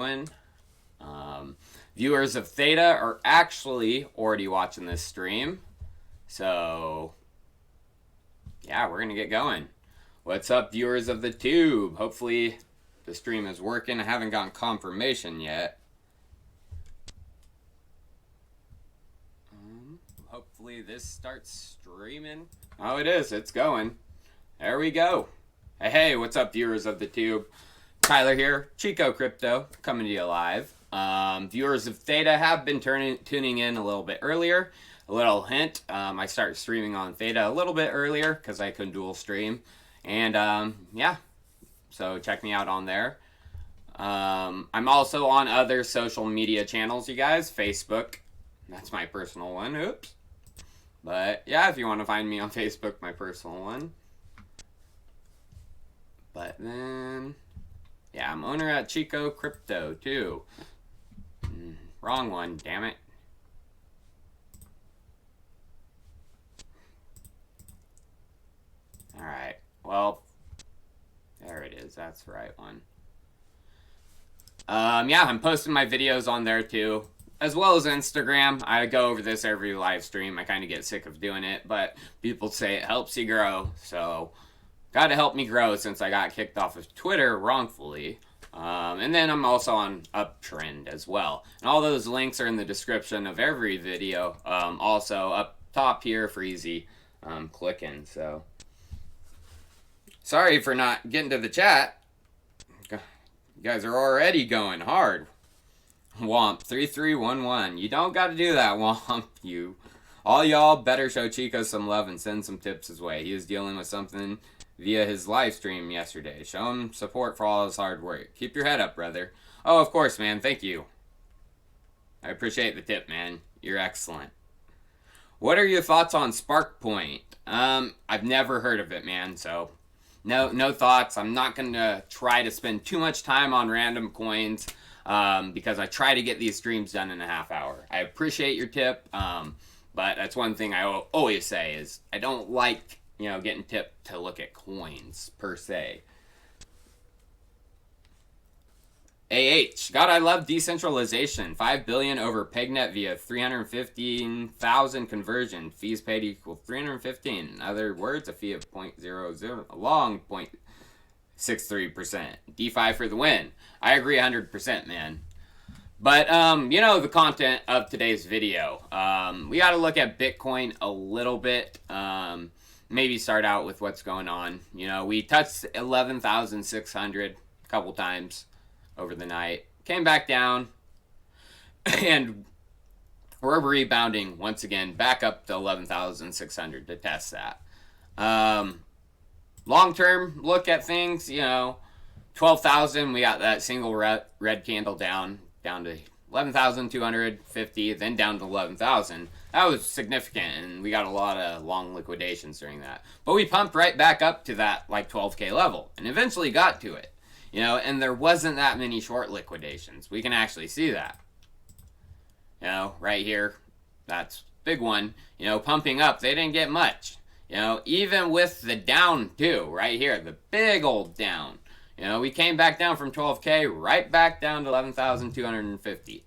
doing. Viewers of Theta are actually already watching this stream. So, yeah, we're going to get going. What's up, viewers of the tube? Hopefully the stream is working. I haven't gotten confirmation yet. Hopefully this starts streaming. Oh, it is. It's going. There we go. Hey, what's up, viewers of the tube? Tyler here, Chico Crypto, coming to you live. Viewers of Theta have been tuning in a little bit earlier. A little hint, I started streaming on Theta a little bit earlier because I couldn't dual stream. And yeah, so check me out on there. I'm also on other social media channels, you guys. Facebook, that's my personal one. Oops. But yeah, if you want to find me on Facebook, my personal one. But then, yeah, I'm owner at Chico Crypto too. Wrong one, damn it. Alright, well, there it is. That's the right one. Yeah, I'm posting my videos on there too, as well as Instagram. I go over this every live stream. I kind of get sick of doing it, but people say it helps you grow, so gotta help me grow since I got kicked off of Twitter wrongfully. And then I'm also on Uptrend as well. And all those links are in the description of every video. Also up top here for easy clicking. So sorry for not getting to the chat. You guys are already going hard. Womp 3311. You don't got to do that, Womp. You, all y'all better show Chico some love and send some tips his way. He was dealing with something via his live stream yesterday. Show him support for all his hard work. Keep your head up, brother. Oh, of course, man. Thank you. I appreciate the tip, man. You're excellent. What are your thoughts on SparkPoint? I've never heard of it, man, so no thoughts. I'm not going to try to spend too much time on random coins because I try to get these streams done in a half hour. I appreciate your tip, but that's one thing I always say is I don't like, getting tipped to look at coins per se. God, I love decentralization. 5 billion over PegNet via 315,000 conversion. Fees paid equal 315. In other words, a fee of 0.00, a long 0.63%. DeFi for the win. I agree 100%, man. But, the content of today's video. We got to look at Bitcoin a little bit. Maybe start out with what's going on. We touched 11,600 a couple times over the night. Came back down. And we're rebounding once again back up to 11,600 to test that. Long-term look at things, 12,000. We got that single red candle down to 11,250, then down to 11,000. That was significant, and we got a lot of long liquidations during that. But we pumped right back up to that 12K level, and eventually got to it. And there wasn't that many short liquidations. We can actually see that. Right here, that's big one. Pumping up, they didn't get much. Even with the down too, right here, the big old down. We came back down from 12K right back down to 11,250.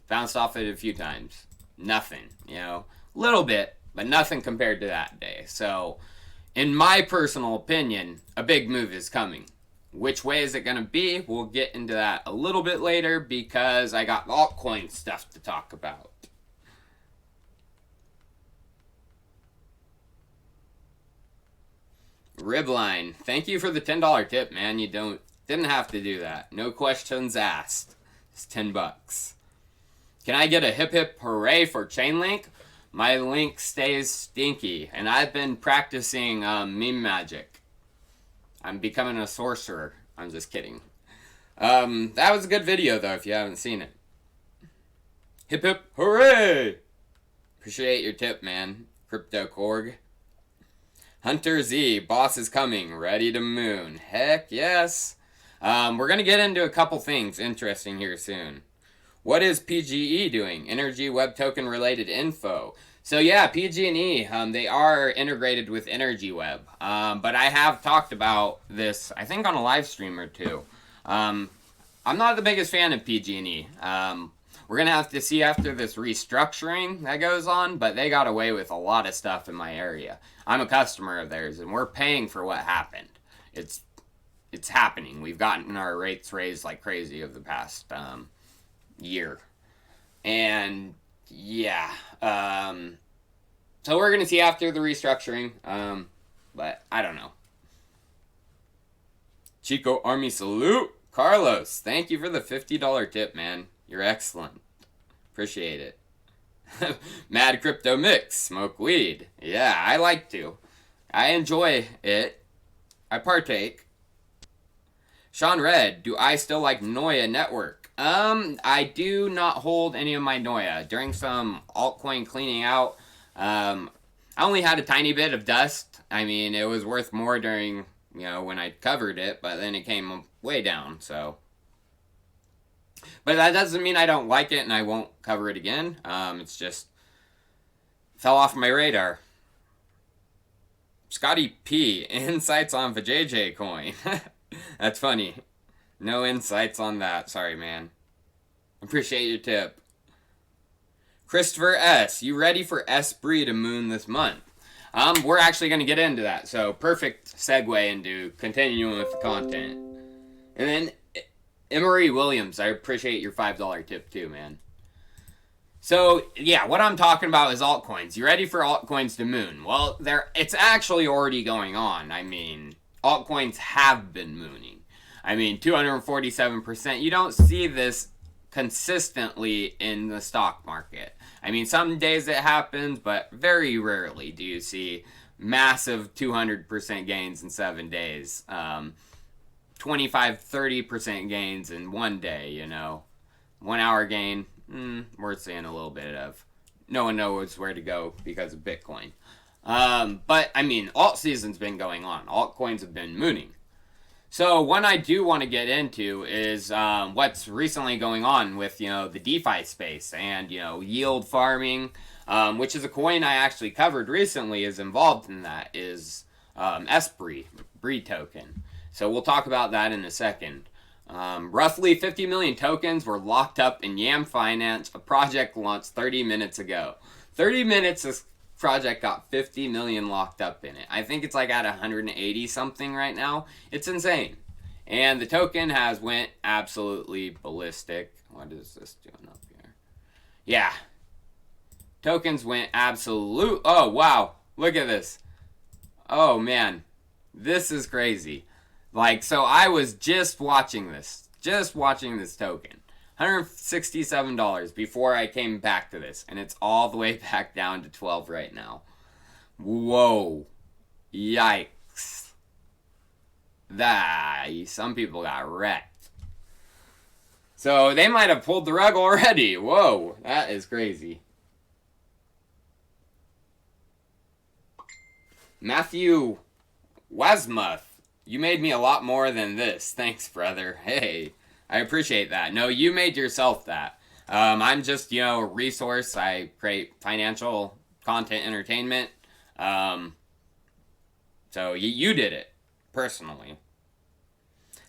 Bounced off it a few times. Nothing, little bit, but nothing compared to that day. So, in my personal opinion, a big move is coming. Which way is it going to be? We'll get into that a little bit later because I got altcoin stuff to talk about. Ribline, thank you for the $10 tip, man. You didn't have to do that. No questions asked. It's $10. Can I get a hip hip hooray for Chainlink? My link stays stinky, and I've been practicing meme magic. I'm becoming a sorcerer. I'm just kidding. That was a good video, though, if you haven't seen it. Hip hip hooray! Appreciate your tip, man. Crypto Korg. Hunter Z, boss is coming, ready to moon. Heck yes. We're going to get into a couple things interesting here soon. What is PGE doing? Energy Web Token related info. So yeah, PG&E, they are integrated with Energy Web. But I have talked about this, I think on a live stream or two. I'm not the biggest fan of PG&E. We're going to have to see after this restructuring that goes on, but they got away with a lot of stuff in my area. I'm a customer of theirs, and we're paying for what happened. It's happening. We've gotten our rates raised like crazy over the past year. And, yeah. So we're going to see after the restructuring, but I don't know. Chico Army salute. Carlos, thank you for the $50 tip, man. You're excellent. Appreciate it. Mad Crypto Mix. Smoke weed. Yeah, I like to. I enjoy it. I partake. Sean Red, do I still like Noia Network? I do not hold any of my Noia. During some altcoin cleaning out, I only had a tiny bit of dust. I mean, it was worth more during, when I covered it, but then it came way down, so. But that doesn't mean I don't like it and I won't cover it again. It's just fell off my radar. Scotty P, insights on JJ coin. That's funny. No insights on that. Sorry, man. Appreciate your tip. Christopher S, you ready for Esprit to moon this month? We're actually going to get into that. So, perfect segue into continuing with the content. And then, Emery Williams, I appreciate your $5 tip too, man. So, yeah, what I'm talking about is altcoins. You ready for altcoins to moon? Well, it's actually already going on. I mean, altcoins have been mooning. I mean, 247%. You don't see this consistently in the stock market. I mean, some days it happens, but very rarely do you see massive 200% gains in 7 days. 25-30% gains in one day, 1 hour gain, we're seeing a little bit of. No one knows where to go because of Bitcoin. But, I mean, Altseason's been going on. Altcoins have been mooning. So, one I do want to get into is what's recently going on with, the DeFi space and, yield farming, which is a coin I actually covered recently is involved in that, is Esprit, Brie token. So, we'll talk about that in a second. Roughly 50 million tokens were locked up in Yam Finance, a project launched 30 minutes ago. 30 minutes, this project got 50 million locked up in it. I think it's like at 180 something right now. It's insane. And the token has went absolutely ballistic. What is this doing up here? Yeah. Tokens went absolute. Oh, wow. Look at this. Oh, man. This is crazy. Like, so I was just watching this token. $167 before I came back to this. And it's all the way back down to 12 right now. Whoa. Yikes. Some people got wrecked. So they might have pulled the rug already. Whoa. That is crazy. Matthew Wasmuth. You made me a lot more than this. Thanks, brother. Hey. I appreciate that. No, you made yourself that. I'm just, a resource. I create financial content entertainment. So you did it, personally.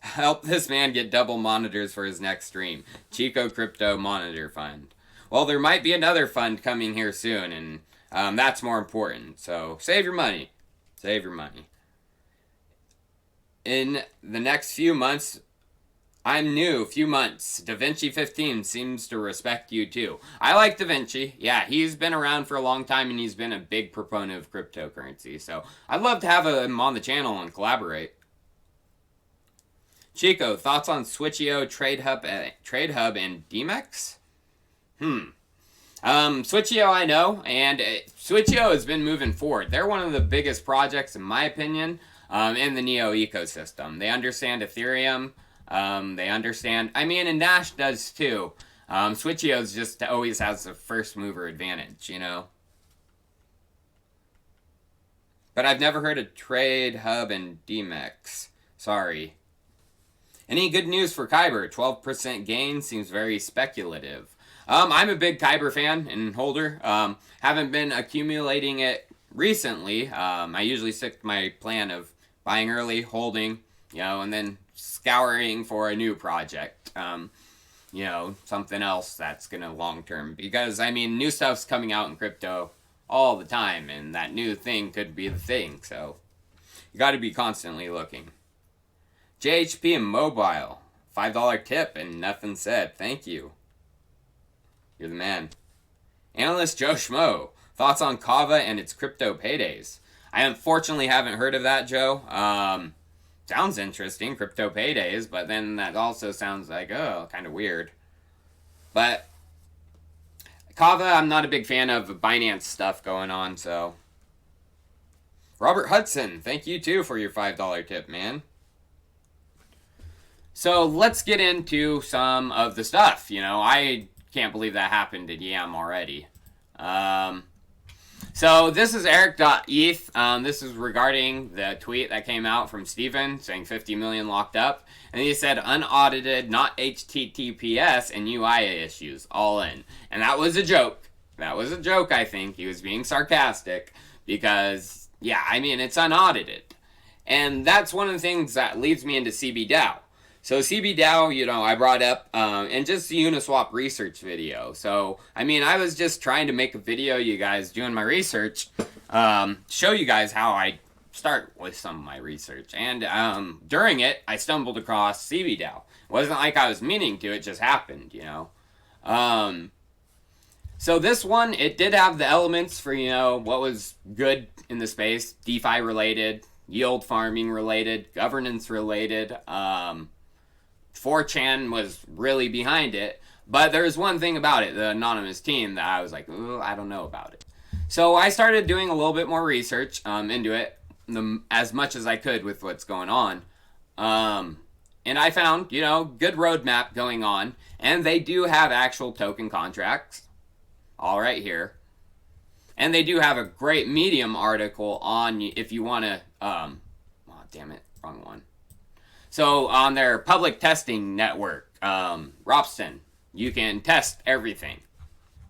Help this man get double monitors for his next stream. Chico Crypto Monitor Fund. Well, there might be another fund coming here soon, and that's more important. So save your money. Save your money. In the next few months, I'm new, few months. DaVinci 15 seems to respect you too. I like DaVinci. Yeah, he's been around for a long time and he's been a big proponent of cryptocurrency. So I'd love to have him on the channel and collaborate. Chico, thoughts on Switch.io, TradeHub, and DMEX? Switch.io I know, and Switch.io has been moving forward. They're one of the biggest projects, in my opinion, in the Neo ecosystem. They understand Ethereum. They understand, and Nash does too. Switch.io's just always has the first mover advantage, But I've never heard of TradeHub and DMEX. Sorry. Any good news for Kyber? 12% gain seems very speculative. I'm a big Kyber fan and holder. Haven't been accumulating it recently. I usually stick to my plan of buying early, holding, and then scouring for a new project. You know, something else that's going to long-term. Because, I mean, new stuff's coming out in crypto all the time, and that new thing could be the thing. So, you got to be constantly looking. JHP and Mobile. $5 tip and nothing said. Thank you. You're the man. Analyst Joe Schmo. Thoughts on Kava and its crypto paydays? I unfortunately haven't heard of that, Joe. Sounds interesting, crypto paydays, but then that also sounds like, oh, kind of weird. But Kava, I'm not a big fan of Binance stuff going on, so. Robert Hudson, thank you too for your $5 tip, man. So let's get into some of the stuff. You know, I can't believe that happened to Yam already. So this is Eric.eth. This is regarding the tweet that came out from Steven saying 50 million locked up. And he said unaudited, not HTTPS, and UI issues, all in. And that was a joke. That was a joke, I think. He was being sarcastic because, yeah, I mean, it's unaudited. And that's one of the things that leads me into CBDAO. So CBDAO, you know, I brought up in just the Uniswap research video. So, I mean, I was just trying to make a video, you guys, doing my research, show you guys how I start with some of my research. And during it, I stumbled across CBDAO. It wasn't like I was meaning to, it just happened, you know. So this one, it did have the elements for, you know, what was good in the space, DeFi related, yield farming related, governance related, 4chan was really behind it, but there's one thing about it, the anonymous team, that I was like, ooh, I don't know about it. So I started doing a little bit more research into it, as much as I could with what's going on. And I found, you know, good roadmap going on, and they do have actual token contracts, all right here. And they do have a great Medium article on, if you want to, oh, damn it, wrong one. So on their public testing network, Ropsten, you can test everything.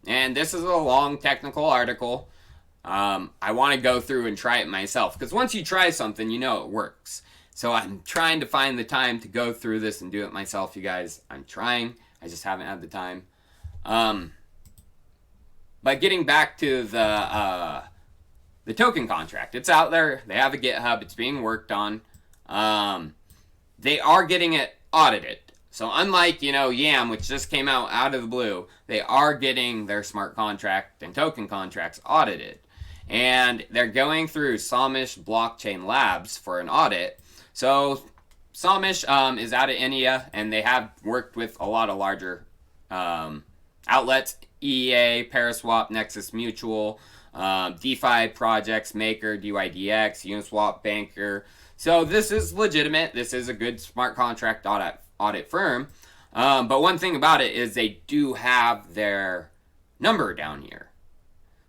And this is a long technical article. I want to go through and try it myself. Because once you try something, you know it works. So I'm trying to find the time to go through this and do it myself, you guys. I'm trying. I just haven't had the time. But getting back to the token contract. It's out there. They have a GitHub. It's being worked on. They are getting it audited. So unlike, you know, Yam, which just came out of the blue, they are getting their smart contract and token contracts audited. And they're going through Samish Blockchain Labs for an audit. So Samish is out of India, and they have worked with a lot of larger outlets, EA, Paraswap, Nexus Mutual, DeFi projects, Maker, DYDX, Uniswap, Banker. So this is legitimate. This is a good smart contract audit firm. But one thing about it is they do have their number down here.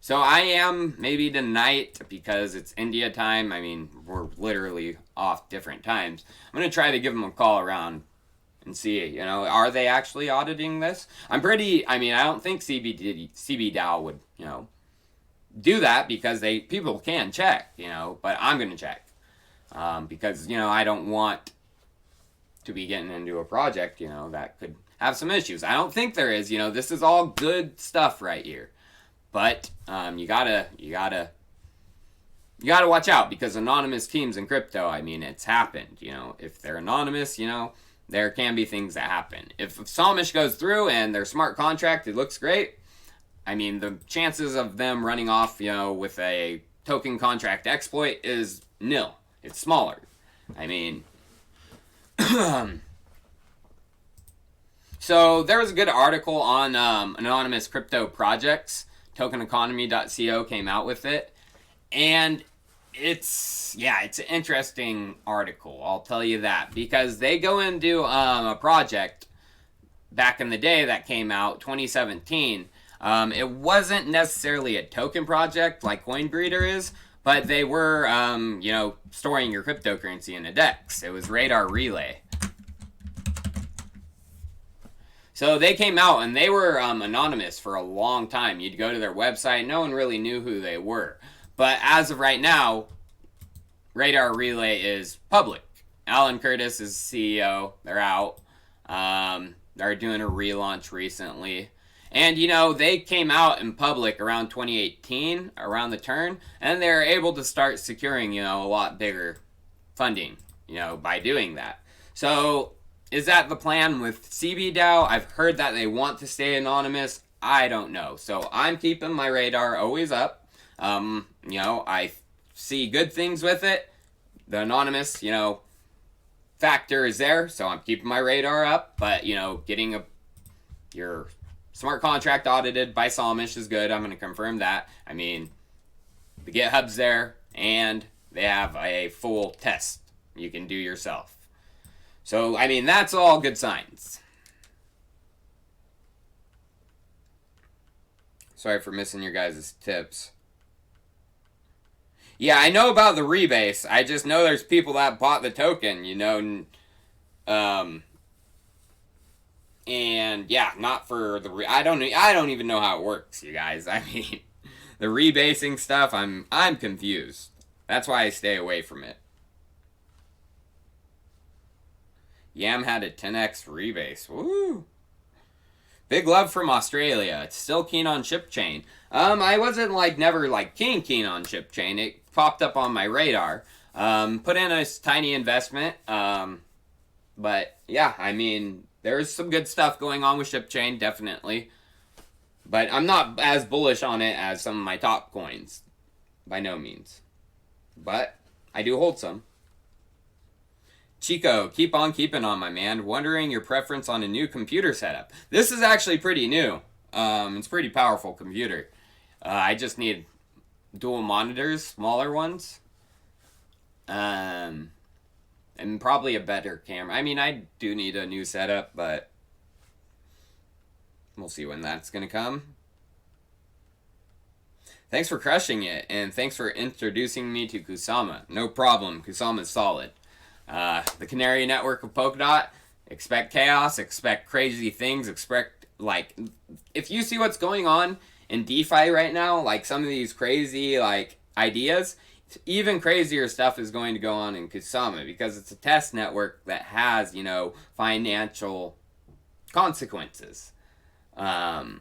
So I am maybe tonight, because it's India time. I mean, we're literally off different times. I'm going to try to give them a call around and see, you know, are they actually auditing this? I don't think CBDAO would, you know, do that, because people can check, you know, but I'm going to check. Because, you know, I don't want to be getting into a project, you know, that could have some issues. I don't think there is, you know, this is all good stuff right here. But you gotta watch out, because anonymous teams in crypto, I mean, it's happened, you know. If they're anonymous, you know, there can be things that happen. If Samish goes through and their smart contract, it looks great, I mean, the chances of them running off, you know, with a token contract exploit is nil. It's smaller. I mean, so there was a good article on anonymous crypto projects. Tokeneconomy.co came out with it. And it's an interesting article, I'll tell you that. Because they go into a project back in the day that came out, 2017. It wasn't necessarily a token project like CoinBreeder is, but they were, you know, storing your cryptocurrency in a DEX. It was Radar Relay. So they came out, and they were anonymous for a long time. You'd go to their website, no one really knew who they were. But as of right now, Radar Relay is public. Alan Curtis is CEO. They're out. They're doing a relaunch recently. And, you know, they came out in public around 2018, around the turn, and they're able to start securing, you know, a lot bigger funding, you know, by doing that. So, is that the plan with CBDAO? I've heard that they want to stay anonymous. I don't know. So, I'm keeping my radar always up. You know, I see good things with it. The anonymous, you know, factor is there, so I'm keeping my radar up. But, you know, getting your smart contract audited by Solmish is good. I'm going to confirm that. I mean, the GitHub's there, and they have a full test you can do yourself. So, I mean, that's all good signs. Sorry for missing your guys' tips. Yeah, I know about the rebase. I just know there's people that bought the token, you know, and yeah, not for the I don't even know how it works, you guys. I mean, the rebasing stuff, I'm confused. That's why I stay away from it. Yam had a 10x rebase. Woo! Big love from Australia. Still keen on ShipChain. I wasn't like never like keen on ShipChain. It popped up on my radar. Put in a tiny investment. But yeah, I mean, there's some good stuff going on with ShipChain, definitely. But I'm not as bullish on it as some of my top coins. By no means. But I do hold some. Chico, keep on keeping on, my man. Wondering your preference on a new computer setup. This is actually pretty new. It's a pretty powerful computer. I just need dual monitors, smaller ones. And probably a better camera. I mean, I do need a new setup, but we'll see when that's going to come. Thanks for crushing it, and thanks for introducing me to Kusama. No problem. Kusama's solid. The Canary Network of Polkadot. Expect chaos, expect crazy things, expect, like, if you see what's going on in DeFi right now, like some of these crazy, like, ideas, even crazier stuff is going to go on in Kusama because it's a test network that has, you know, financial consequences. So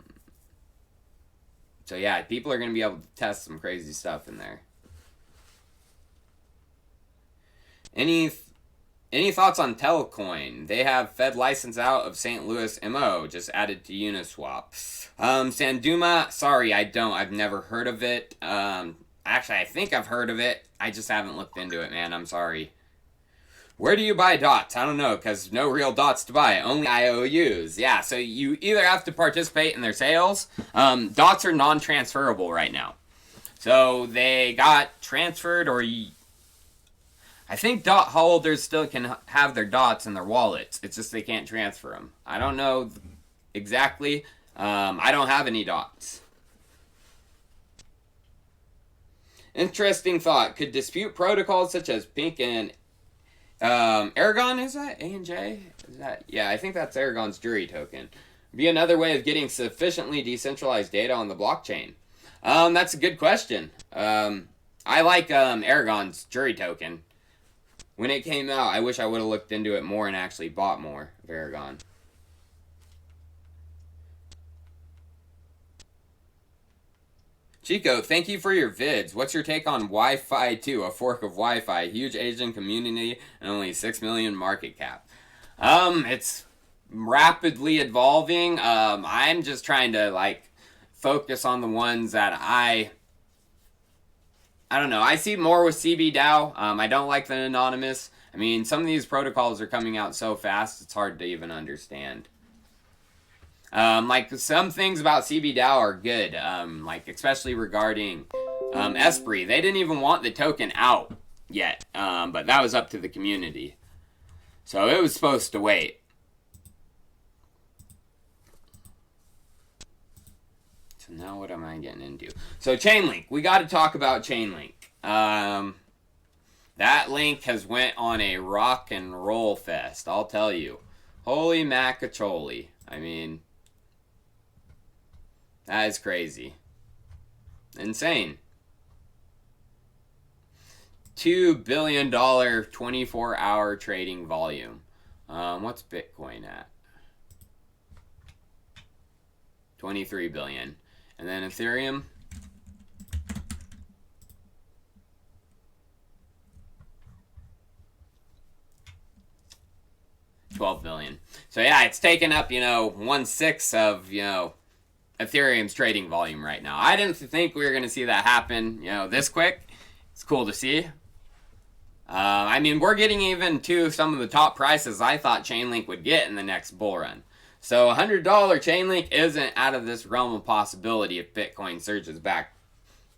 yeah, people are going to be able to test some crazy stuff in there. Any thoughts on ALTCOIN? They have Fed license out of St. Louis MO, just added to Uniswap. Sanduma, sorry, I don't. I've never heard of it. Actually, I think I've heard of it. I just haven't looked into it, man. I'm sorry. Where do you buy dots? I don't know, because no real dots to buy. Only IOUs. Yeah, so you either have to participate in their sales. Dots are non-transferable right now. So they got transferred, or I think dot holders still can have their dots in their wallets. It's just they can't transfer them. I don't know exactly. I don't have any dots. Interesting thought. Could dispute protocols such as Pink and Aragon, is that? A&J? Is that? Yeah, I think that's Aragon's jury token. Be another way of getting sufficiently decentralized data on the blockchain. That's a good question. I like Aragon's jury token. When it came out, I wish I would have looked into it more and actually bought more of Aragon. Chico, thank you for your vids. What's your take on Wi-Fi 2, a fork of Wi-Fi? Huge Asian community and only 6 million market cap. It's rapidly evolving. I'm just trying to, like, focus on the ones that I don't know. I see more with CBDAO. I don't like the anonymous. I mean, some of these protocols are coming out so fast, it's hard to even understand. Like, some things about CBDAO are good, like, especially regarding Esprit. They didn't even want the token out yet, but that was up to the community. So it was supposed to wait. So now what am I getting into? So Chainlink. We got to talk about Chainlink. That link has went on a rock and roll fest, I'll tell you. Holy macacholi. I mean, that is crazy. Insane. $2 billion 24-hour trading volume. What's Bitcoin at? 23 billion. And then Ethereum, $12 billion. So yeah, it's taken up, 1/6 of, Ethereum's trading volume right now. I didn't think we were going to see that happen, this quick. It's cool to see. I mean, we're getting even to some of the top prices I thought Chainlink would get in the next bull run. So $100 Chainlink isn't out of this realm of possibility if Bitcoin surges back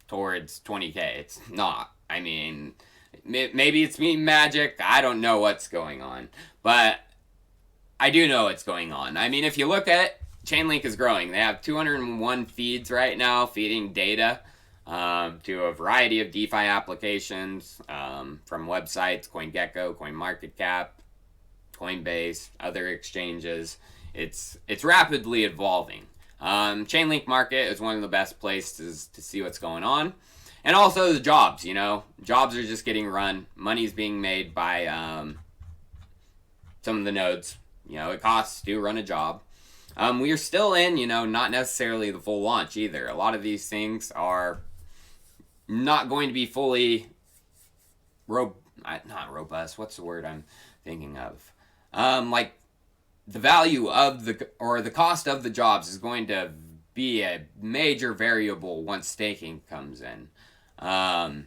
towards 20K. It's not. I mean, maybe it's me magic. I don't know what's going on. But I do know what's going on. I mean, if you look at it, Chainlink is growing. They have 201 feeds right now feeding data to a variety of DeFi applications from websites, CoinGecko, CoinMarketCap, Coinbase, other exchanges. It's rapidly evolving. Chainlink market is one of the best places to see what's going on. And also the jobs, Jobs are just getting run. Money's being made by some of the nodes. It costs to run a job. We are still in, not necessarily the full launch either. A lot of these things are not going to be fully not robust. What's the word I'm thinking of? Like the value of the cost of the jobs is going to be a major variable once staking comes in. I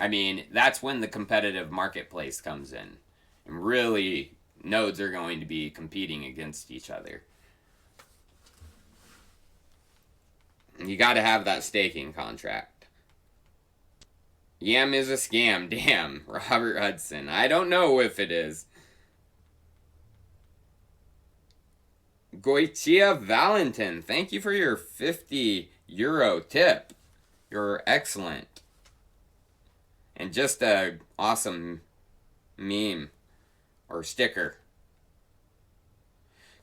mean, that's when the competitive marketplace comes in. And really, nodes are going to be competing against each other. You got to have that staking contract. Yam is a scam. Damn, Robert Hudson. I don't know if it is. Goitia Valentin, thank you for your €50 tip. You're excellent. And just a awesome meme or sticker.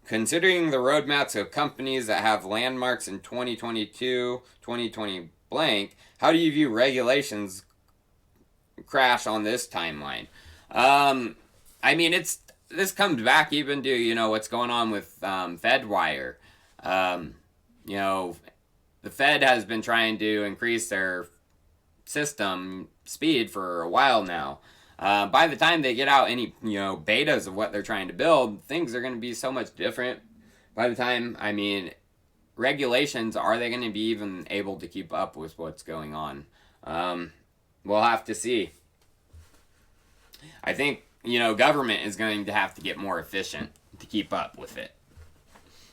Considering the roadmaps of companies that have landmarks in 2022, 2020 blank, how do you view regulations crash on this timeline? I mean, this comes back even to, what's going on with FedWire. The Fed has been trying to increase their system speed for a while now. By the time they get out any, betas of what they're trying to build, things are going to be so much different. By the time, regulations, are they going to be even able to keep up with what's going on? We'll have to see. I think, government is going to have to get more efficient to keep up with it.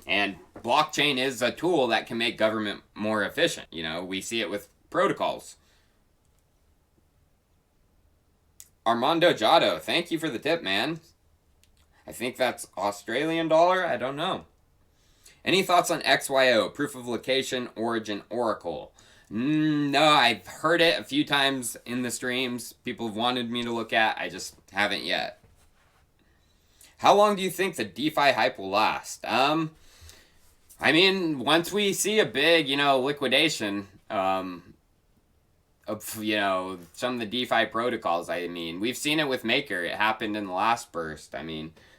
And blockchain is a tool that can make government more efficient. We see it with protocols. Armando Jado, thank you for the tip, man. I think that's Australian dollar. I don't know. Any thoughts on XYO, Proof of Location, Origin, Oracle? No, I've heard it a few times in the streams. People have wanted me to look at. I just haven't yet. How long do you think the DeFi hype will last? Once we see a big, liquidation, of, some of the DeFi protocols, we've seen it with Maker. It happened in the last burst.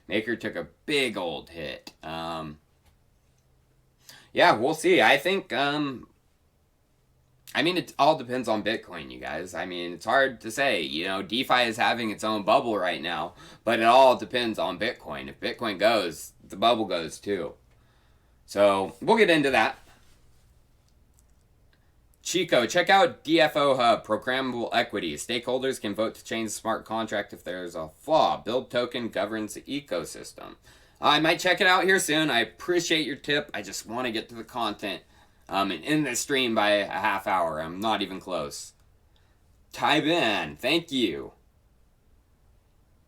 Maker took a big old hit. Yeah, we'll see. I think, it all depends on Bitcoin, you guys. It's hard to say. DeFi is having its own bubble right now, but it all depends on Bitcoin. If Bitcoin goes, the bubble goes too. So, we'll get into that. Chico, check out DFO Hub, Programmable Equity. Stakeholders can vote to change the smart contract if there's a flaw. Build token governs the ecosystem. I might check it out here soon. I appreciate your tip. I just want to get to the content and end this stream by a half hour. I'm not even close. Tyben, thank you.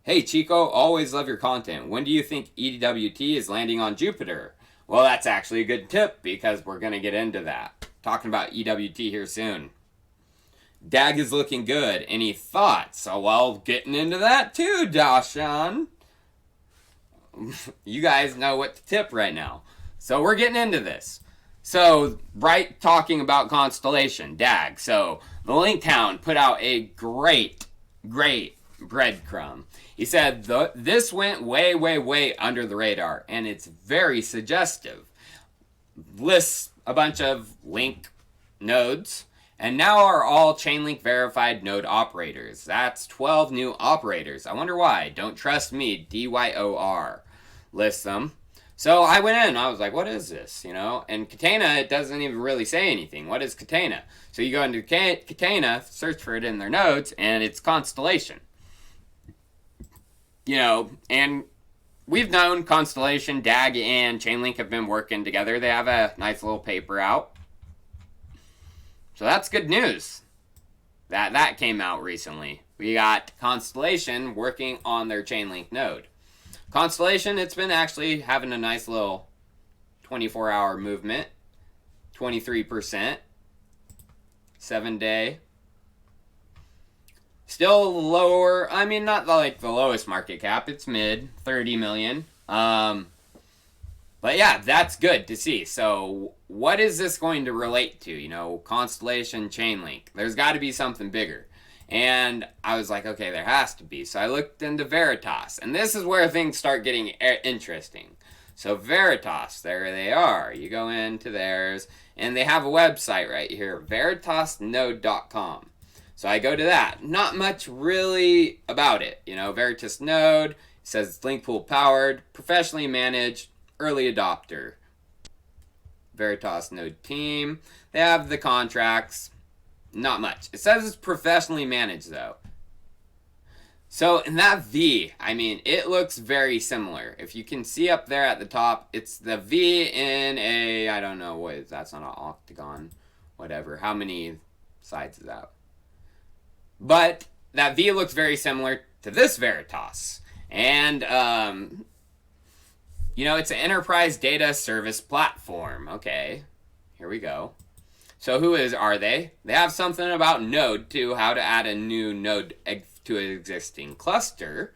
Hey, Chico, always love your content. When do you think EWT is landing on Jupiter? Well, that's actually a good tip because we're going to get into that. Talking about EWT here soon. DAG is looking good. Any thoughts? Oh, well, getting into that too, Dashan. You guys know what to tip right now. So we're getting into this. So, right, talking about Constellation, DAG. So, the Linktown put out a great great breadcrumb. He said, this went way, way, way under the radar, and it's very suggestive. Lists a bunch of link nodes, and now are all Chainlink verified node operators. That's 12 new operators. I wonder why. Don't trust me. DYOR. Lists them. So I went in. I was like, what is this? And Catena, it doesn't even really say anything. What is Catena? So you go into Catena, search for it in their nodes, and it's Constellation. And we've known Constellation, DAG, and Chainlink have been working together. They have a nice little paper out. So that's good news. That came out recently. We got Constellation working on their Chainlink node. Constellation, it's been actually having a nice little 24-hour movement. 23%. 7-day. Still lower. I mean, not like the lowest market cap. It's mid. 30 million. But yeah, that's good to see. So what is this going to relate to? Constellation, Chainlink. There's got to be something bigger. And I was like, okay, there has to be. So I looked into Veritas. And this is where things start getting interesting. So Veritas, there they are. You go into theirs. And they have a website right here. veritasnode.com. So I go to that. Not much really about it. Veritas Node. It says it's link pool powered. Professionally managed. Early adopter. Veritas Node team. They have the contracts. Not much. It says it's professionally managed though. So in that V, it looks very similar. If you can see up there at the top, it's the V in a, I don't know what, that's not an octagon, whatever. How many sides is that? But that V looks very similar to this Veritas. And, it's an enterprise data service platform. Okay, here we go. So who are they? They have something about node too, how to add a new node to an existing cluster.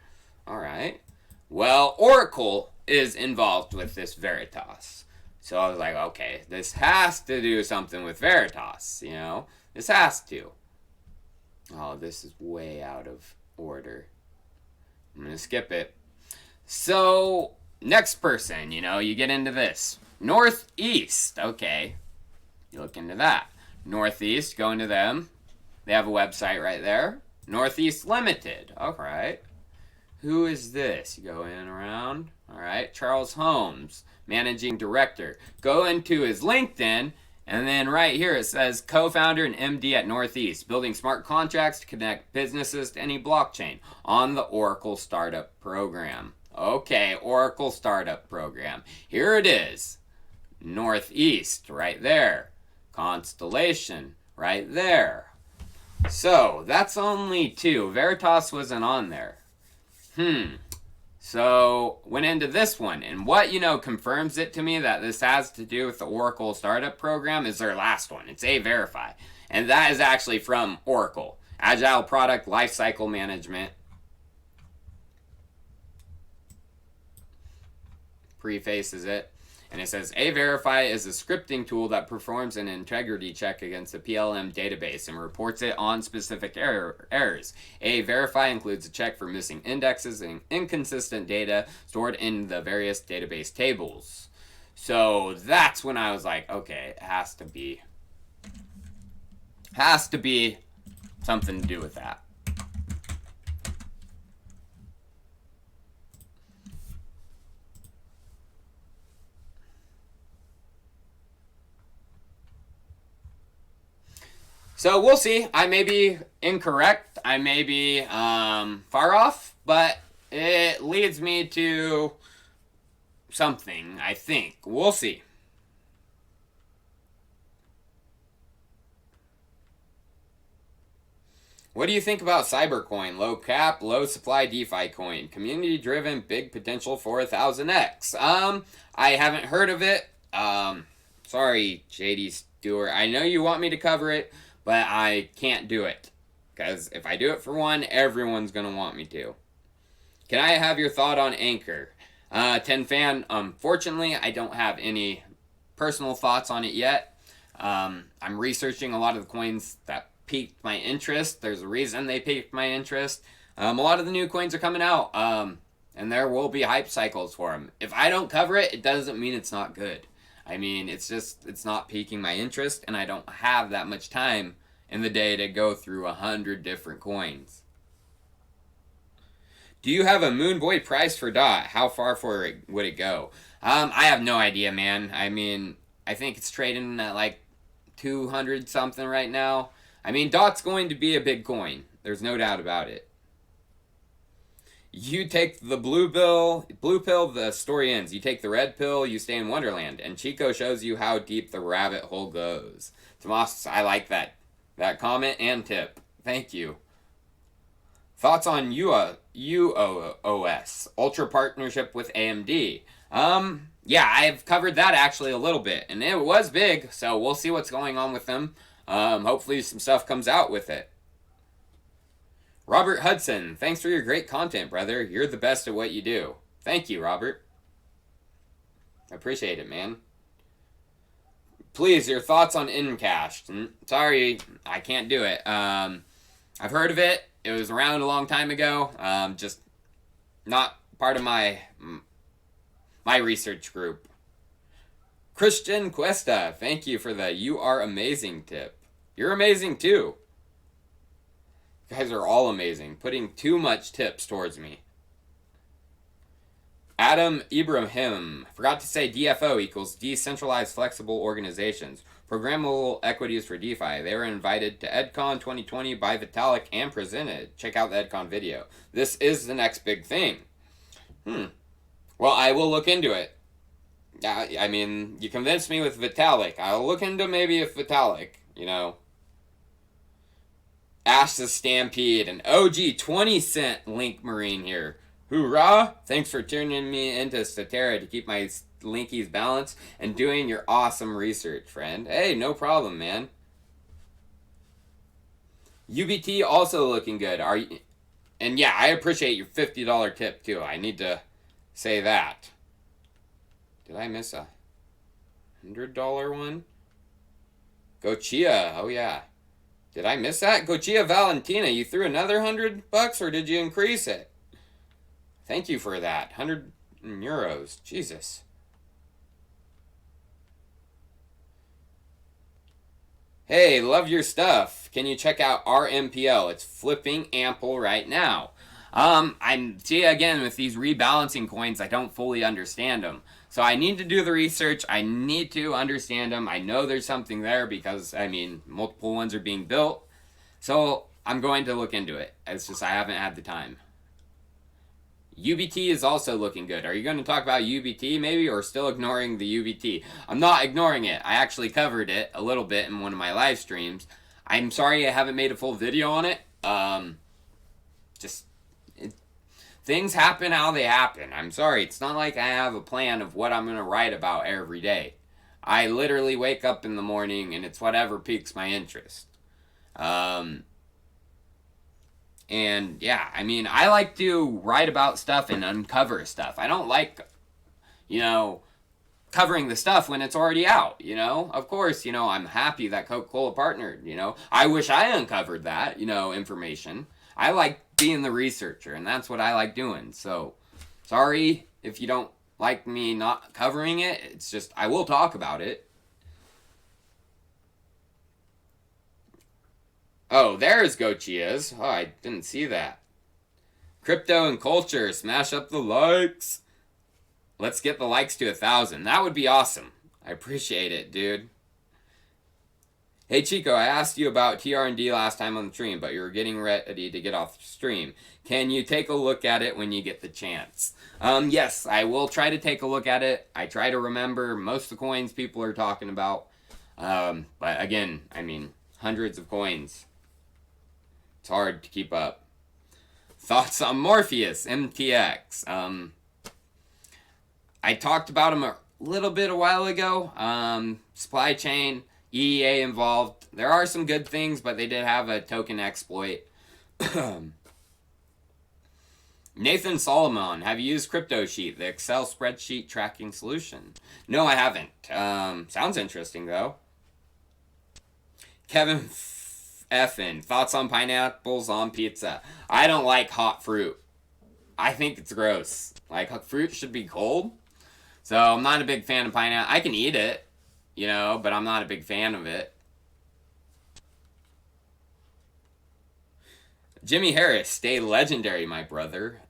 All right. Well, Oracle is involved with this Veritas. So I was like, okay, this has to do something with Veritas, This has to. Oh, this is way out of order. I'm going to skip it. So, next person, you get into this. Northeast, okay. You look into that. Northeast, go into them. They have a website right there. Northeast Limited, all right. Who is this? You go in and around. All right, Charles Holmes, Managing Director. Go into his LinkedIn, and then right here it says co-founder and MD at Northeast, building smart contracts to connect businesses to any blockchain on the Oracle Startup Program. Okay, Oracle Startup Program. Here it is. Northeast, right there. Constellation, right there. So, that's only 2. Veritas wasn't on there. So, went into this one. And what, confirms it to me that this has to do with the Oracle Startup Program is their last one. It's Verify. And that is actually from Oracle. Agile Product Lifecycle Management. Prefaces it. And it says, Verify is a scripting tool that performs an integrity check against the PLM database and reports it on specific errors. Verify includes a check for missing indexes and inconsistent data stored in the various database tables. So that's when I was like, okay, it has to be something to do with that. So we'll see. I may be incorrect. I may be far off, but it leads me to something, I think. We'll see. What do you think about Cybercoin? Low cap, low supply DeFi coin. Community driven, big potential for 1000x. I haven't heard of it. Sorry, JD Stewart. I know you want me to cover it, but I can't do it. Because if I do it for one, everyone's going to want me to. Can I have your thought on Anchor? 10 fan, unfortunately, I don't have any personal thoughts on it yet. I'm researching a lot of the coins that piqued my interest. There's a reason they piqued my interest. A lot of the new coins are coming out, and there will be hype cycles for them. If I don't cover it, it doesn't mean it's not good. I mean, it's not piquing my interest, and I don't have that much time in the day to go through 100 different coins. Do you have a Moon Boy price for DOT? How far would it go? I have no idea, man. I mean, I think it's trading at like 200 something right now. I mean, DOT's going to be a big coin. There's no doubt about it. You take the blue pill, the story ends. You take the red pill, you stay in Wonderland. And Chico shows you how deep the rabbit hole goes. Tomas, I like that comment and tip. Thank you. Thoughts on UOS, Ultra partnership with AMD. Yeah, I've covered that actually a little bit. And it was big, so we'll see what's going on with them. Hopefully some stuff comes out with it. Robert Hudson, thanks for your great content, brother. You're the best at what you do. Thank you, Robert. I appreciate it, man. Please, your thoughts on Encash. Sorry, I can't do it. I've heard of it. It was around a long time ago. Just not part of my research group. Christian Cuesta, thank you for the "you are amazing" tip. You're amazing too. You guys are all amazing, putting too much tips towards me. Adam Ibrahim, forgot to say DFO equals Decentralized Flexible Organizations. Programmable Equities for DeFi. They were invited to EdCon 2020 by Vitalik and presented. Check out the EdCon video. This is the next big thing. Well, I will look into it. I mean, you convinced me with Vitalik. I'll look into maybe if Vitalik, you know. Ash the Stampede, an OG 20-cent Link Marine here. Hoorah! Thanks for turning me into Statera to keep my Linkies balanced and doing your awesome research, friend. Hey, no problem, man. UBT also looking good. Are you? And yeah, I appreciate your $50 tip too. I need to say that. Did I miss a $100 one? Gochia, oh yeah. Did I miss that? Gochia Valentina, you threw another $100 or did you increase it? Thank you for that. 100 euros. Jesus. Hey, love your stuff. Can you check out RMPL? It's flipping ample right now. See, again, with these rebalancing coins, I don't fully understand them. So I need to do the research. I need to understand them. I know there's something there because, I mean, multiple ones are being built. So I'm going to look into it. It's just I haven't had the time. UBT is also looking good. Are you going to talk about UBT maybe, or still ignoring the UBT? I'm not ignoring it. I actually covered it a little bit in one of my live streams. I'm sorry I haven't made a full video on it. Things happen how they happen. I'm sorry. It's not like I have a plan of what I'm going to write about every day. I literally wake up in the morning and it's whatever piques my interest. And yeah, I mean, I like to write about stuff and uncover stuff. I don't like, you know, covering the stuff when it's already out, you know? Of course, you know, I'm happy that Coca-Cola partnered, you know? I wish I uncovered that, you know, information. I like being the researcher, and that's what I like doing. So, sorry if you don't like me not covering it. It's just, I will talk about it. Oh, there's Gochia's. Oh, I didn't see that. Crypto and culture, smash up the likes. Let's get the likes to 1,000. That would be awesome. I appreciate it, dude. Hey, Chico, I asked you about TR&D last time on the stream, but you were getting ready to get off the stream. Can you take a look at it when you get the chance? Yes, I will try to take a look at it. I try to remember most of the coins people are talking about. But again, I mean, hundreds of coins. It's hard to keep up. Thoughts on Morpheus, MTX. I talked about him a little bit a while ago. Supply chain, EEA involved. There are some good things, but they did have a token exploit. Nathan Solomon, have you used CryptoSheet, the Excel spreadsheet tracking solution? No, I haven't. Sounds interesting, though. Kevin effing. Thoughts on pineapples on pizza? I don't like hot fruit. I think it's gross. Like, fruit should be cold. So I'm not a big fan of pineapple. I can eat it, you know, but I'm not a big fan of it. Jimmy Harris, stay legendary, my brother.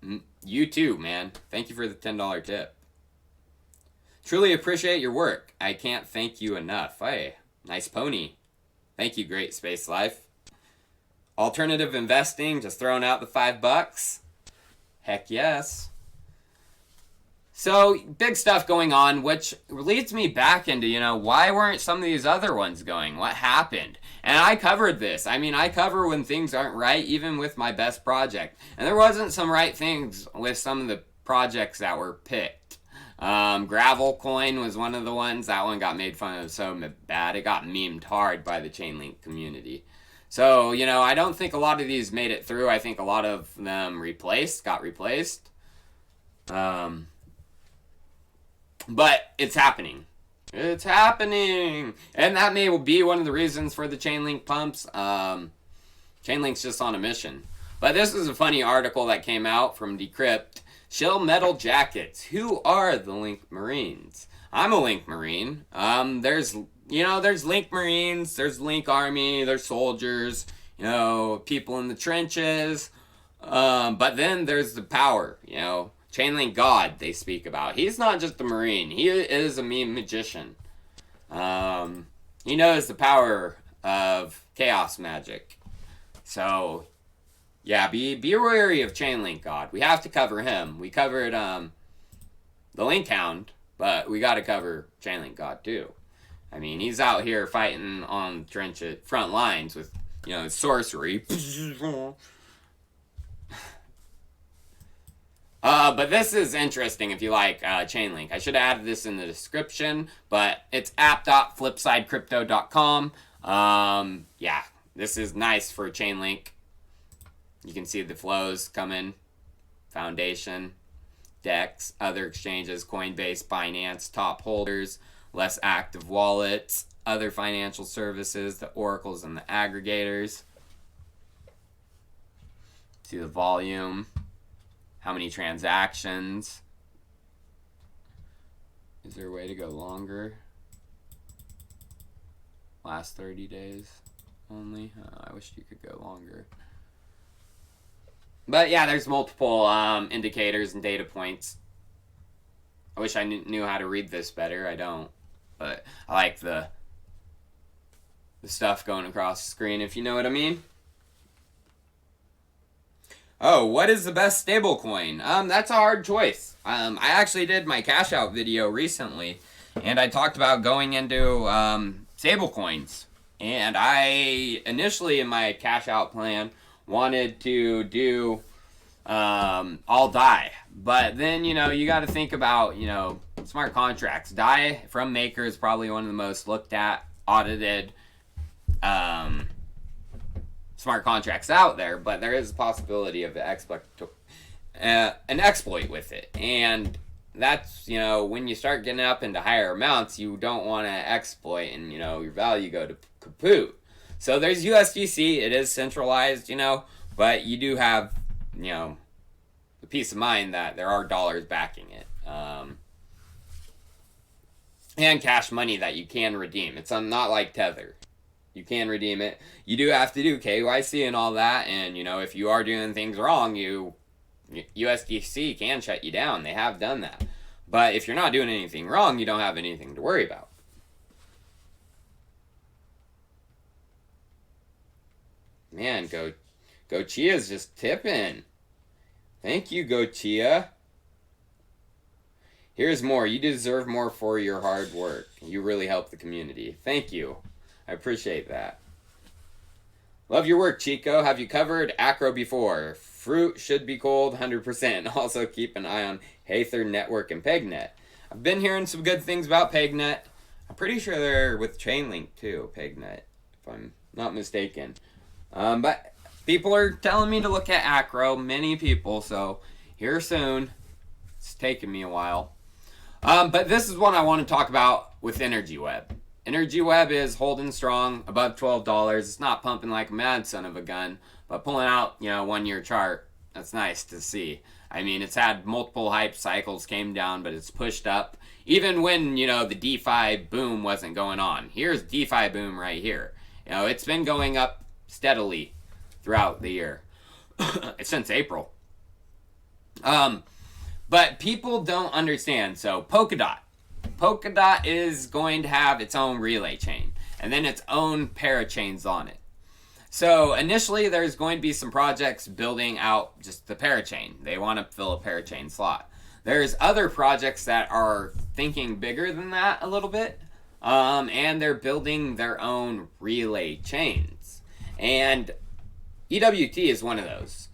You too, man. Thank you for the $10 tip. Truly appreciate your work. I can't thank you enough. Hey, nice pony. Thank you, Great Space Life. Alternative investing, just throwing out the $5. Heck yes. So, big stuff going on, which leads me back into, you know, why weren't some of these other ones going? What happened? And I covered this. I mean, I cover when things aren't right, even with my best project. And there wasn't some right things with some of the projects that were picked. Gravel Coin was one of the ones. That one got made fun of so bad. It got memed hard by the Chainlink community. So, you know, I don't think a lot of these made it through. I think a lot of them got replaced. But it's happening. It's happening. And that may be one of the reasons for the Chainlink pumps. Chainlink's just on a mission. But this is a funny article that came out from Decrypt. Shill Metal Jackets. Who are the Link Marines? I'm a Link Marine. There's Link Marines, there's Link Army, there's soldiers, you know, people in the trenches. But then there's the power, you know. Chainlink God they speak about. He's not just a Marine. He is a meme magician. He knows the power of chaos magic. So, yeah, be wary of Chainlink God. We have to cover him. We covered the Link Hound, but we got to cover Chainlink God too. I mean, he's out here fighting on front lines with, you know, sorcery. But this is interesting if you like Chainlink. I should have added this in the description, but it's app.flipsidecrypto.com. Yeah, this is nice for Chainlink. You can see the flows coming. Foundation, DEX, other exchanges, Coinbase, Binance, top holders, less active wallets, other financial services, the oracles and the aggregators. See the volume. How many transactions? Is there a way to go longer? Last 30 days only? I wish you could go longer. But yeah, there's multiple indicators and data points. I wish I knew how to read this better. I don't. But I like the stuff going across the screen, if you know what I mean. Oh, what is the best stablecoin? That's a hard choice. I actually did my cash out video recently, and I talked about going into stablecoins. And I initially in my cash out plan wanted to do all DAI, but then you know you got to think about smart contracts. DAI from Maker is probably one of the most looked at, audited smart contracts out there, but there is a possibility of an exploit with it. And that's, when you start getting up into higher amounts, you don't want to exploit and, your value go to kaput. So there's USDC, it is centralized, but you do have, the peace of mind that there are dollars backing it. And cash money that you can redeem. It's not like Tether. You can redeem it. You do have to do KYC and all that, and if you are doing things wrong, USDC can shut you down. They have done that. But if you're not doing anything wrong, you don't have anything to worry about. Man, Go Chia's just tipping. Thank you, Go Chia. Here's more. You deserve more for your hard work. You really help the community. Thank you. I appreciate that. Love your work, Chico. Have you covered Acro before? Fruit should be cold, 100%. Also keep an eye on Hather Network and Pegnet. I've been hearing some good things about Pegnet. I'm pretty sure they're with Chainlink too, Pegnet, if I'm not mistaken. But people are telling me to look at Acro, many people, so here soon. It's taken me a while. But this is one I want to talk about with Energy Web. Energy Web is holding strong above $12. It's not pumping like a mad son of a gun, but pulling out, you know, 1 year chart. That's nice to see. I mean, it's had multiple hype cycles, came down, but it's pushed up. Even when, you know, the DeFi boom wasn't going on. Here's DeFi boom right here. You know, it's been going up steadily throughout the year. Since April. But people don't understand. So Polkadot. Polkadot is going to have its own relay chain. And then its own parachains on it. So initially there's going to be some projects building out just the parachain. They want to fill a parachain slot. There's other projects that are thinking bigger than that a little bit. And they're building their own relay chains. And EWT is one of those.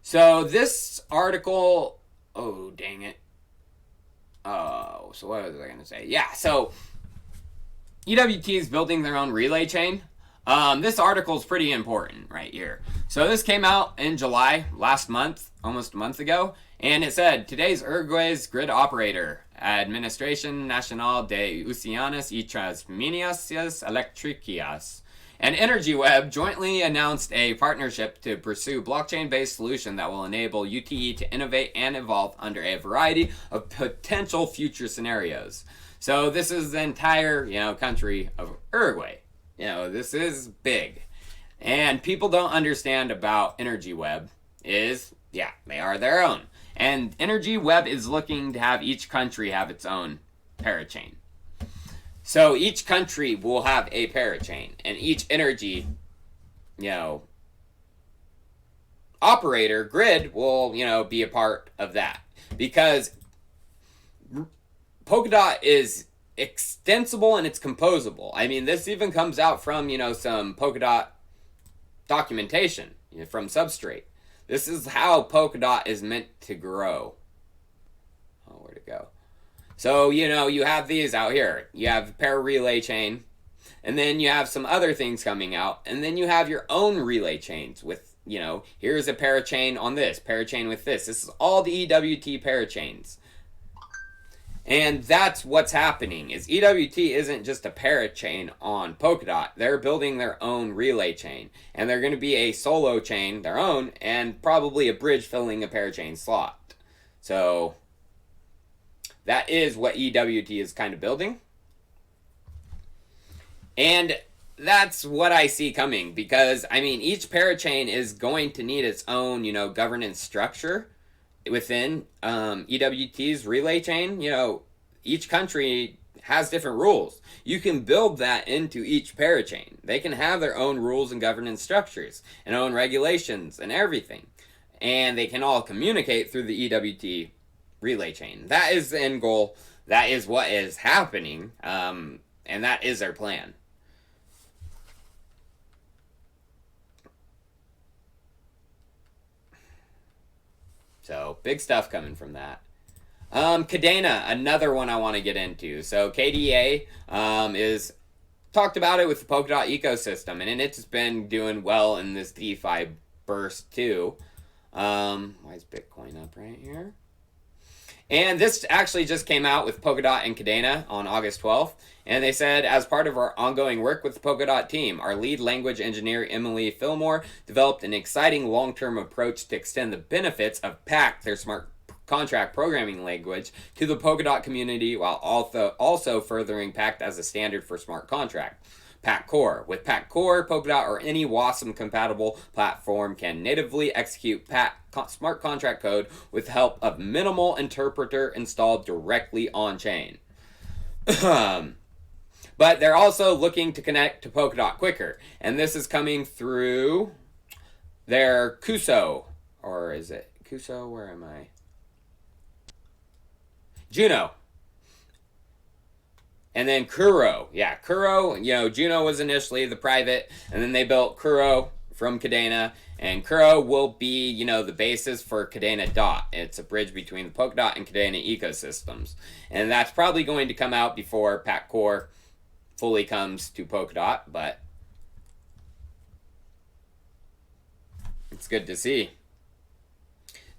So this article, oh dang it. Oh, so what was I going to say? Yeah, so EWT is building their own relay chain. This article is pretty important right here. So this came out in July, last month, almost a month ago. And it said, today's Uruguay's grid operator, Administración Nacional de Usinas y Transmisiones Eléctricas, and Energy Web jointly announced a partnership to pursue blockchain-based solution that will enable UTE to innovate and evolve under a variety of potential future scenarios. So this is the entire, you know, country of Uruguay. You know, this is big. And people don't understand about Energy Web is, yeah, they are their own. And Energy Web is looking to have each country have its own parachain. So each country will have a parachain, and each energy, you know, operator, grid will, you know, be a part of that. Because Polkadot is extensible and it's composable. I mean, this even comes out from, you know, some Polkadot documentation, you know, from Substrate. This is how Polkadot is meant to grow. Oh, where'd it go? So, you know, you have these out here. You have the pair relay chain, and then you have some other things coming out, and then you have your own relay chains with, you know, here's a parachain on this, parachain with this. This is all the EWT parachains. And that's what's happening, is EWT isn't just a parachain on Polkadot. They're building their own relay chain. And they're going to be a solo chain, their own, and probably a bridge filling a parachain slot. So that is what EWT is kind of building. And that's what I see coming. Because, I mean, each parachain is going to need its own, you know, governance structure within EWT's relay chain. You know, each country has different rules. You can build that into each parachain. They can have their own rules and governance structures and own regulations and everything. And they can all communicate through the EWT relay chain. That is the end goal. That is what is happening. And that is their plan. So, big stuff coming from that. Cadena, another one I want to get into. So, KDA is talked about it with the Polkadot ecosystem, and it's been doing well in this DeFi burst too. Why is Bitcoin up right here? And this actually just came out with Polkadot and Cadena on August 12th. And they said, as part of our ongoing work with the Polkadot team, our lead language engineer, Emily Fillmore, developed an exciting long-term approach to extend the benefits of PAC, their smart contract programming language, to the Polkadot community, while also furthering PAC as a standard for smart contract. PAC Core. With PAC Core, Polkadot or any WASM-compatible platform can natively execute PAC smart contract code with help of minimal interpreter installed directly on-chain. But they're also looking to connect to Polkadot quicker. And this is coming through their Kuso. Or is it Kuso? Where am I? Juno. And then Kuro. Yeah, Kuro, you know, Juno was initially the private, and then they built Kuro from Cadena, and Kuro will be, you know, the basis for Cadena Dot. It's a bridge between the Polkadot and Cadena ecosystems. And that's probably going to come out before PAC Core fully comes to Polkadot, but it's good to see.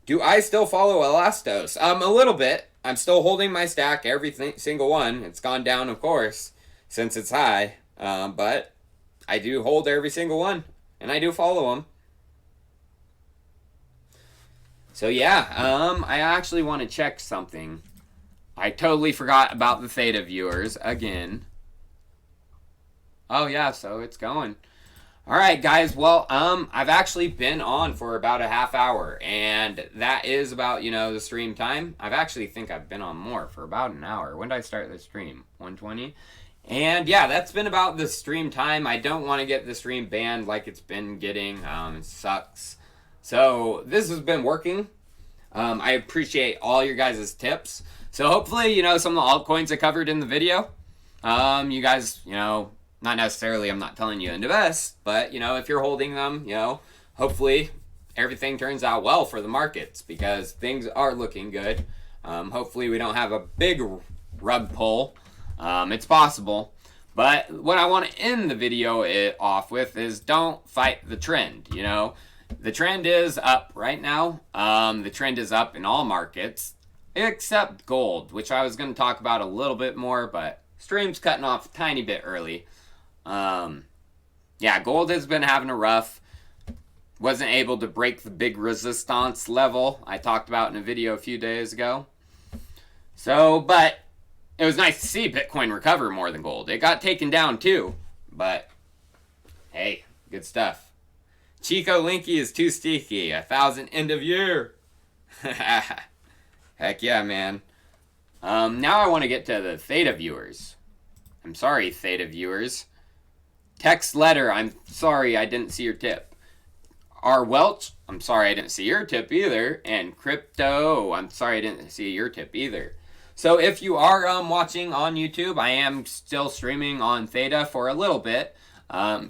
Do I still follow Elastos? A little bit. I'm still holding my stack, every single one. It's gone down, of course. since it's high. But I do hold every single one, and I do follow them. So yeah, I actually want to check something. I totally forgot about the Theta viewers again. Oh yeah, so it's going. Alright guys, well, I've actually been on for about a half hour, and that is about, the stream time. I've actually think I've been on more for about an hour. When did I start the stream? 1:20? And yeah, that's been about the stream time. I don't want to get the stream banned like it's been getting. It sucks. So this has been working. I appreciate all your guys' tips. So hopefully, some of the altcoins I covered in the video, you guys, not necessarily I'm not telling you to invest, but, if you're holding them, hopefully everything turns out well for the markets because things are looking good. Hopefully we don't have a big rug pull. It's possible. But what I want to end the video off with is don't fight the trend, The trend is up right now. The trend is up in all markets except gold, which I was going to talk about a little bit more, but stream's cutting off a tiny bit early. Yeah, gold has been having a rough. Wasn't able to break the big resistance level I talked about in a video a few days ago. So, but it was nice to see Bitcoin recover more than gold. It got taken down too, but hey, good stuff. Chico Linky is too stinky. 1,000 end of year. Heck yeah, man. Now I want to get to the Theta viewers. I'm sorry, Theta viewers. Text letter, I'm sorry I didn't see your tip. R. Welch, I'm sorry I didn't see your tip either. And Crypto, I'm sorry I didn't see your tip either. So if you are watching on YouTube, I am still streaming on Theta for a little bit.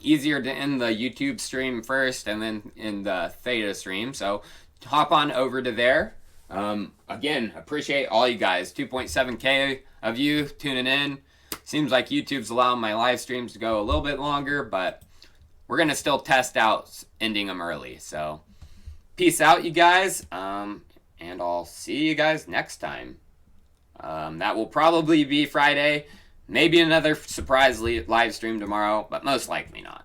Easier to end the YouTube stream first and then in the Theta stream. So hop on over to there. Again, appreciate all you guys. 2.7K of you tuning in. Seems like YouTube's allowing my live streams to go a little bit longer, but we're going to still test out ending them early. So peace out, you guys. And I'll see you guys next time. That will probably be Friday. Maybe another surprise live stream tomorrow, but most likely not.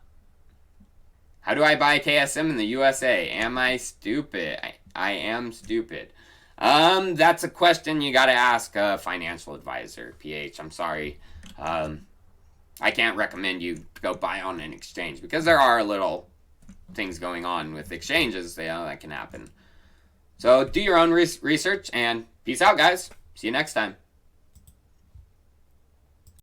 How do I buy KSM in the USA? Am I stupid? I am stupid. That's a question you gotta ask a financial advisor, PH. I'm sorry. I can't recommend you go buy on an exchange because there are little things going on with exchanges, that can happen. So do your own research and peace out, guys. See you next time.